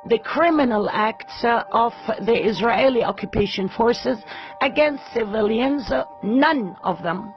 the criminal acts of the Israeli occupation forces against civilians. None of them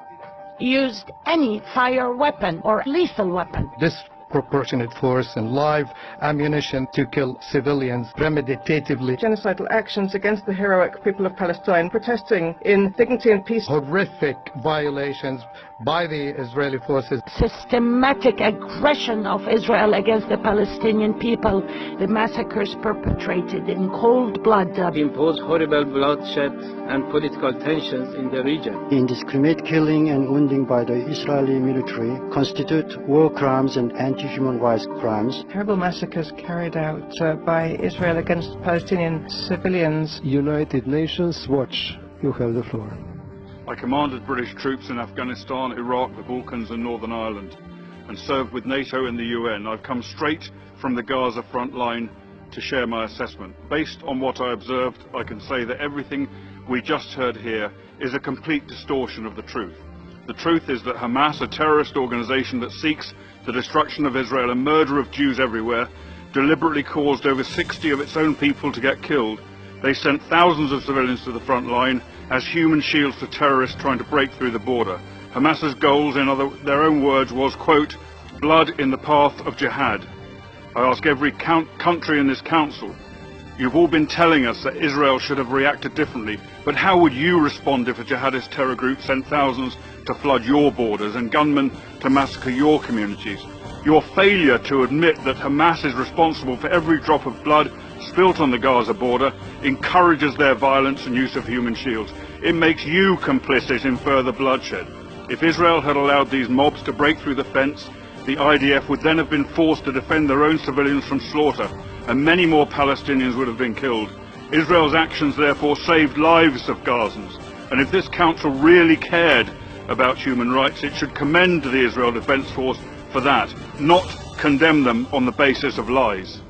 used any fire weapon or lethal weapon. Disproportionate force and live ammunition to kill civilians premeditatively. Genocidal actions against the heroic people of Palestine protesting in dignity and peace. Horrific violations by the Israeli forces. Systematic aggression of Israel against the Palestinian people. The massacres perpetrated in cold blood. Impose horrible bloodshed and political tensions in the region. Indiscriminate killing and wounding by the Israeli military constitute war crimes and anti-human rights crimes. Terrible massacres carried out by Israel against Palestinian civilians. United Nations Watch, you have the floor. I commanded British troops in Afghanistan, Iraq, the Balkans and Northern Ireland, and served with NATO and the UN. I've come straight from the Gaza front line to share my assessment. Based on what I observed, I can say that everything we just heard here is a complete distortion of the truth. The truth is that Hamas, a terrorist organization that seeks the destruction of Israel and murder of Jews everywhere, deliberately caused over 60 of its own people to get killed. They sent thousands of civilians to the front line as human shields to terrorists trying to break through the border. Hamas's goals, in their own words, was, quote, blood in the path of jihad. I ask every country in this council, you've all been telling us that Israel should have reacted differently, but how would you respond if a jihadist terror group sent thousands to flood your borders and gunmen to massacre your communities? Your failure to admit that Hamas is responsible for every drop of blood spilt on the Gaza border encourages their violence and use of human shields. It makes you complicit in further bloodshed. If Israel had allowed these mobs to break through the fence, the IDF would then have been forced to defend their own civilians from slaughter, and many more Palestinians would have been killed. Israel's actions therefore saved lives of Gazans, and if this council really cared about human rights, it should commend the Israel Defense Force for that, not condemn them on the basis of lies.